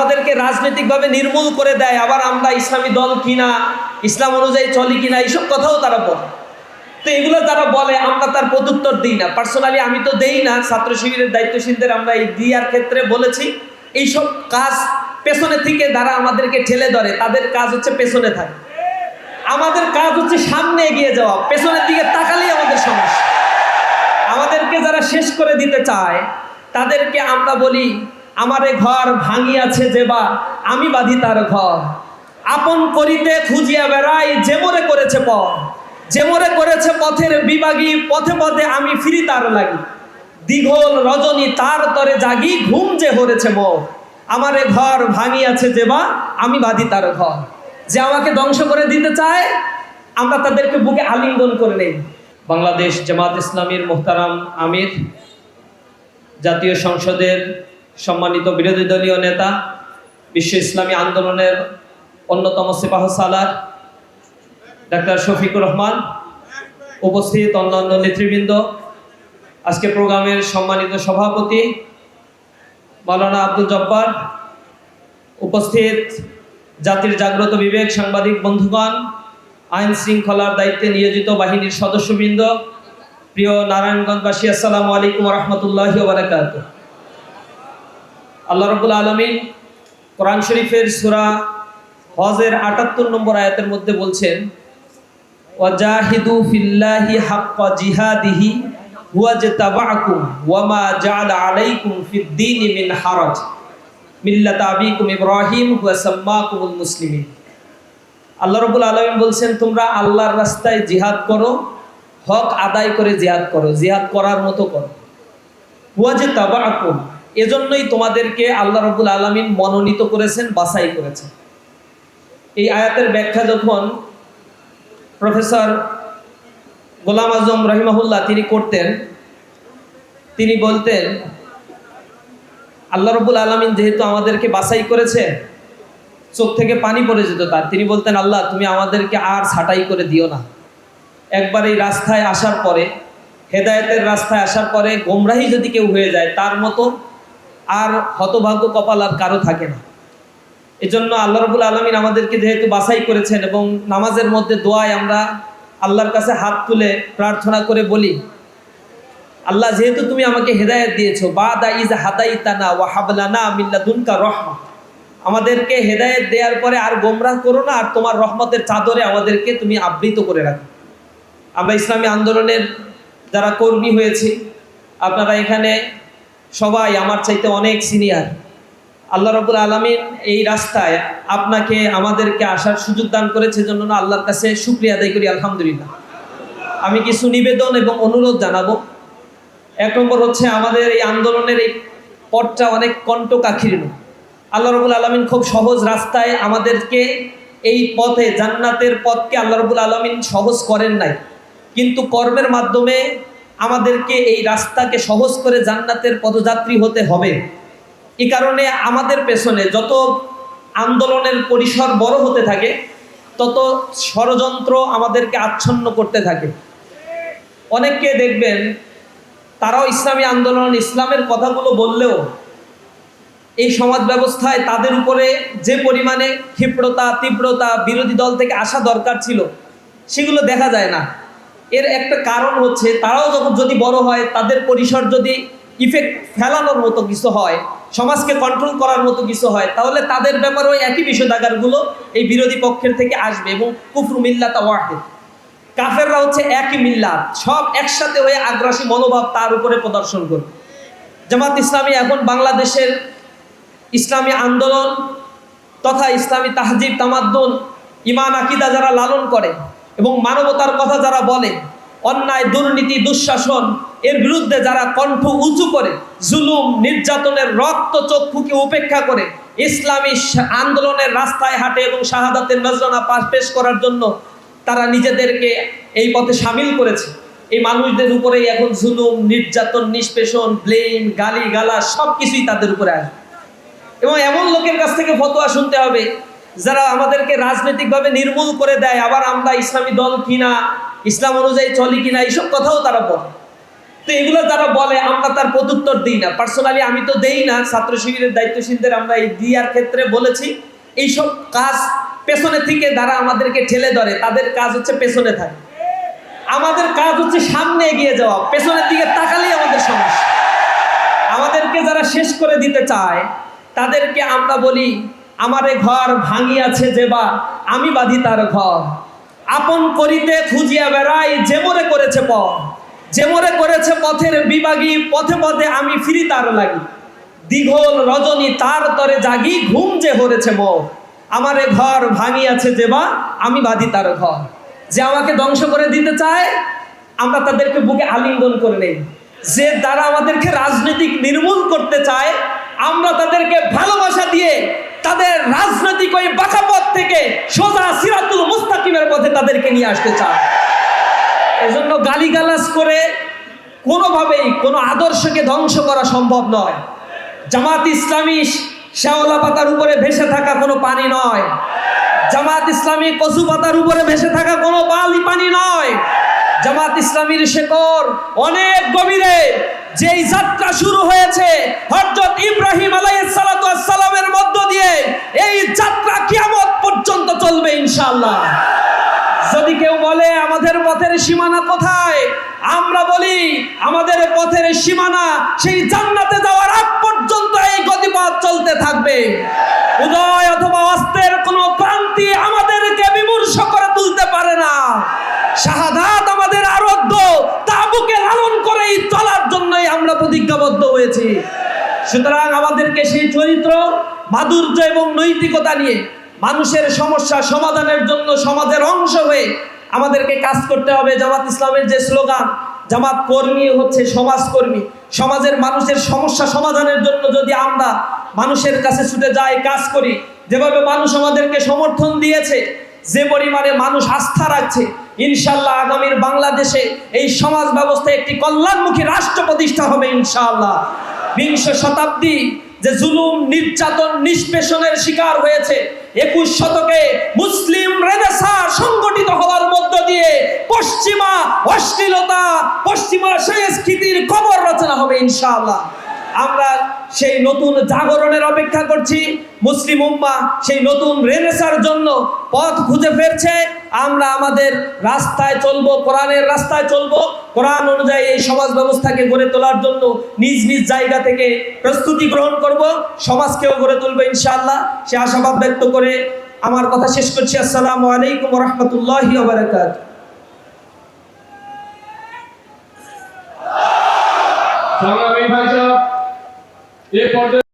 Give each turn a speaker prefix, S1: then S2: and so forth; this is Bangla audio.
S1: আমাদেরকে রাজনৈতিকভাবে নির্মূল করে দেয়, আবার আমরা ইসলামী দল কিনা, ইসলাম অনুযায়ী চলি কিনা, এইসব কথাও তারা বলে। তো এগুলো যারা বলে আমরা তার প্রত্যুত্তর দিই না। পার্সোনালি আমি তো দেই না, ছাত্র শিবিরের দায়িত্বশীলদের আমরা এই দিয়ার ক্ষেত্রে বলেছি এইসব কাজ পেছনে থেকে যারা আমাদেরকে ঠেলে ধরে তাদের কাজ হচ্ছে পেছনে থাকে, আমাদের কাজ হচ্ছে সামনে এগিয়ে যাওয়া। পেছনের দিকে তাকালেই আমাদের সমস্যা। আমাদেরকে যারা শেষ করে দিতে চায় তাদেরকে আমরা বলি, আমারে ঘর ভাঙিয়াছে যেবা আমি বাঁধি তার ঘর, আপন করিতে খুঁজিয়া বেড়াই যে মোরে করেছে পথ, যে মোরে করেছে পথের বিভাগী, পথে পথে আমি ফিরি তার লাগি, দীঘল রজনী তার তরে জাগি, ঘুম যে হরেছে মোর, আমারে ঘর ভাঙিয়াছে যেবা আমি বাঁধি তার ঘর। যে আমাকে ধ্বংস করে দিতে চায় আমরা তাদেরকে বুকে আলিঙ্গন করে নেই। বাংলাদেশ জামাত ইসলামীর মোহতারাম আমির, জাতীয় সংসদের সম্মানিত বিরোধী দলীয় নেতা, বিশ্ব ইসলামী আন্দোলনের অন্যতম সিপাহসালার ডাক্তার শফিকুর রহমান, উপস্থিত অন্যান্য নেতৃবৃন্দ, আজকে প্রোগ্রামের সম্মানিত সভাপতি মাওলানা আব্দুল জব্বার, উপস্থিত জাতির জাগ্রত বিবেক সাংবাদিক বন্ধুগণ, আইন শৃঙ্খলার দায়িত্বে নিয়োজিত বাহিনীর সদস্যবৃন্দ, প্রিয় নারায়ণগঞ্জবাসী, আসসালামু আলাইকুম ওয়া রাহমাতুল্লাহি ওয়া বারাকাতুহু। আল্লাহ রাব্বুল আলামিন কোরআন শরীফের সূরা হজের ৭৮ নম্বর আয়াতের মধ্যে বলছেন, ওয়াজাহিদু ফিল্লাহি হাক্কা জিহাদিহি হুয়া জাতাবাকুম ওয়া মা জাআলা আলাইকুম ফিদ-দীনি মিন হারাজ মিল্লাতা আবিকুম ইব্রাহিম হুয়া সাম্মাকুমুল মুসলিমিন। আল্লাহ রাব্বুল আলামিন বলছেন, তোমরা আল্লাহর রাস্তায় জিহাদ করো, হক আদায় করে জিহাদ করো, জিহাদ করার মতো করো। হুয়া জাতাবাকুম, এজন্যই তোমাদেরকে আল্লাহ রাব্বুল আলামিন মনোনীত করেছেন, বাছাই করেছেন। এই আয়াতের ব্যাখ্যা যখন প্রফেসর গোলাম আজম রহিমাহুল্লাহ তিনি করতেন, তিনি বলতেন আল্লাহ রাব্বুল আলামিন যেহেতু আমাদেরকে বাছাই করেছে, চোখ থেকে পানি পড়ে যেত তার। তিনি বলতেন, আল্লাহ তুমি আমাদেরকে আর ছাঁটাই করে দিও না। একবার এই রাস্তায় আসার পরে, হেদায়েতের রাস্তায় আসার পরে গোমরাহি যদি কেউ হয়ে যায়, তার মতো আর হতভাগ্য কপাল আর কারো থাকে না। এজন্য আল্লাহ রাব্বুল আলামিন আমাদেরকে যেহেতু বাছাই করেছেন, এবং নামাজের মধ্যে দোয়ায় আমরা আল্লাহর কাছে হাত তুলে প্রার্থনা করে বলি, আল্লাহ যেহেতু তুমি আমাকে হেদায়েত দিয়েছো, বাদা ইজ হাদাইতানা ওয়া হাবলানা মিন লাদুনকা রাহমা, আমাদেরকে হেদায়েত দেওয়ার পরে আর গোমরাহ করো না, আর তোমার রহমতের চাদরে আমাদেরকে তুমি আবৃত করে রাখো। আমরা ইসলামী আন্দোলনের যারা কর্মী হয়েছি, আপনারা এখানে সবাই আমার চাইতে অনেক সিনিয়র। আল্লাহ রাব্বুল আলামিন এই রাস্তায় আপনাকে আমাদেরকে আসার সুযোগ দান করেছে, জন্য আল্লাহর কাছে শুকরিয়া আদায় করি, আলহামদুলিল্লাহ। আমি কিছু নিবেদন এবং অনুরোধ জানাবো। এক নম্বর হচ্ছে, আমাদের এই আন্দোলনের এই পথটা অনেক কণ্টকাকীর্ণ। আল্লাহ রাব্বুল আলামিন খুব সহজ রাস্তায় আমাদেরকে এই পথে, জান্নাতের পথকে আল্লাহ রাব্বুল আলামিন সহজ করেন নাই, কিন্তু কর্মের মাধ্যমে আমাদেরকে এই রাস্তাকে সহজ করে জান্নাতের পদযাত্রী হতে হবে। এই কারণে আমাদের পেছনে যত আন্দোলনের পরিসর বড় হতে থাকে, তত ষড়যন্ত্র আমাদেরকে আচ্ছন্ন করতে থাকে। অনেককে দেখবেন তারাও ইসলামী আন্দোলন, ইসলামের কথাগুলো বললেও এই সমাজ ব্যবস্থায় তাদের উপরে যে পরিমাণে ক্ষিপ্রতা, তীব্রতা বিরোধী দল থেকে আসা দরকার ছিল, সেগুলো দেখা যায় না। এর একটা কারণ হচ্ছে, তারাও যখন যদি বড় হয়, তাদের পরিসর যদি ইফেক্ট ফেলানোর মতো কিছু হয়, সমাজকে কন্ট্রোল করার মতো কিছু হয়, তাহলে তাদের ব্যাপারেও একই বিষয়দাগারগুলো এই বিরোধী পক্ষের থেকে আসবে। এবং কুফরু মিল্লাত ওয়াহিদ, কাফেররা হচ্ছে একই মিল্লাত, সব একসাথে হয়ে আগ্রাসী মনোভাব তার উপরে প্রদর্শন করবে। জামাত ইসলামী এখন বাংলাদেশের ইসলামী আন্দোলন তথা ইসলামী তাহজিব তামাদ্দুন, ইমান আকিদা যারা লালন করে এবং মানবতার কথা যারা বলে, অন্যায় দুর্নীতি দুঃশাসন এর বিরুদ্ধে যারা কণ্ঠ উঁচু করে, জুলুম নির্যাতনের রক্ত চক্ষুকে উপেক্ষা করে ইসলামী আন্দোলনের রাস্তায় হাঁটে এবং শাহাদাতের নজরানা পেশ করার জন্য তারা নিজেদেরকে এই পথে সামিল করেছে, এই মানুষদের উপরেই এখন জুলুম নির্যাতন নিষ্পেষণ ব্লেম গালি গালা সব কিছুই তাদের উপরে আসবে। এবং এমন লোকের কাছ থেকে ফতোয়া শুনতে হবে যারা আমাদেরকে রাজনৈতিকভাবে নির্মূল করে দেয়, আবার আমরা ইসলামী দল কিনা, ইসলাম অনুযায়ী চলি কিনা, এইসব কথাও তারা বলে। তো এগুলো যারা বলে আমরা তার প্রত্যুত্তর দিই না, পার্সোনালি আমি তো দেই না। ছাত্র শিবিরের দায়িত্বশীলদের আমরা এই দিয়ার ক্ষেত্রে বলেছি এইসব কাজ পেছনে থেকে যারা আমাদেরকে ঠেলে ধরে তাদের কাজ হচ্ছে পেছনে থাকে, আমাদের কাজ হচ্ছে সামনে এগিয়ে যাওয়া। পেছনের দিকে তাকালেই আমাদের সমস্যা। আমাদেরকে যারা শেষ করে দিতে চায় তাদেরকে আমরা বলি আমারে ঘর ভাঙিয়াছে যেবা আমি বাঁধি তার ঘর, আপন করিতে খুঁজিয়া বেড়াই যে মোরে করেছে পথ, যে মোরে করেছে পথের বিভাগী, পথে পথে আমি ফিরি তার লাগি, দীঘল রজনী তার তরে জাগি ঘুম যে হরেছে মোর, আমারে ঘর ভাঙিয়াছে যেবা আমি বাঁধি তার ঘর। যে আমাকে ধ্বংস করে দিতে চায় আমরা তাদেরকে বুকে আলিঙ্গন করে নেই, যে দ্বারা আমাদেরকে রাজনৈতিক নির্মূল করতে চায় আমরা তাদেরকে ভালোবাসা দিয়ে তাদের রাজনৈতিক ওই বাঁকা পথ থেকে সোজা সিরাতুল মুস্তাকিমের পথে তাদেরকে নিয়ে আসতে চায়। এজন্য গালিগালাজ করে কোনোভাবেই কোনো আদর্শকে ধ্বংস করা সম্ভব নয়। জামাত ইসলামী শ্যাওলা পাতার উপরে ভেসে থাকা কোনো পানি নয়, জামাত ইসলামী কচু পাতার উপরে ভেসে থাকা কোনো পানি নয়। জামাত ইসলামীর শেকড় অনেক গভীরে। যেই যাত্রা শুরু হয়েছে হযরত ইব্রাহিম আলাইহিস সালাতু ওয়াস সালামের মধ্য দিয়ে, এই যাত্রা কিয়ামত পর্যন্ত চলবে ইনশাআল্লাহ। যদি কেউ বলে আমাদের পথের সীমানা কোথায়, আমরা বলি আমাদের পথের সীমানা সেই জান্নাতে যাওয়ার আগ পর্যন্ত এই গতিপথ চলতে থাকবে। উদয় অথবা অস্তের কোনো ক্রান্তি আমাদেরকে বিমূর্ষ করে তুলতে পারে না। শাহাদাত আমাদের আরাধ্য, তা বুকে লালন করেই চলার জন্যই আমরা প্রতিজ্ঞাবদ্ধ হয়েছি। সুতরাং আমাদেরকে সেই চরিত্র, মাধুর্য এবং নৈতিকতা নিয়ে মানুষের সমস্যা সমাধানের জন্য সমাজের অংশ হয়ে আমাদেরকে কাজ করতে হবে। জামাত ইসলামের যে স্লোগান, জামাত কর্মী হচ্ছে সমাজকর্মী। সমাজের মানুষের সমস্যা সমাধানের জন্য যদি আমরা মানুষের কাছে ছুটে যাই, কাজ করি, যেভাবে মানুষ আমাদেরকে সমর্থন দিয়েছে, যে পরিমাণে মানুষ আস্থা রাখছে, ইনশাআল্লাহ আগামীর বাংলাদেশে এই সমাজ ব্যবস্থায় একটি কল্যাণমুখী রাষ্ট্র প্রতিষ্ঠা হবে ইনশাআল্লাহ। বিংশ শতাব্দী যে জুলুম, নির্যাতন, নিষ্পেষণের শিকার হয়েছে, 21 শতকে মুসলিম রেনেসাঁ সংগঠিত হওয়ার মধ্য দিয়ে পশ্চিমা অশ্লীলতা, পশ্চিমা সংস্কৃতির কবর রচনা হবে ইনশাআল্লাহ। আমরা সেই নতুন জাগরণের অপেক্ষা করছি। মুসলিম উম্মাহ সেই নতুন রেনেসাঁর জন্য পথ খুঁজে ফিরছে। আমরা আমাদের রাস্তায় চলবো, কোরআনের রাস্তায় চলবো, কোরআন অনুযায়ী এই সমাজ ব্যবস্থাকে গড়ে তোলার জন্য নিজ নিজ জায়গা থেকে প্রস্তুতি গ্রহণ করব, সমাজকেও গড়ে তুলবো ইনশাআল্লাহ। সে আশাবাদ ব্যক্ত করে আমার কথা শেষ করছি। আসসালামু আলাইকুম ওয়া রাহমাতুল্লাহি ওয়া বারাকাতুহু।
S2: সংগ্রামী ভাই সাহেব, এ পর্যায়ে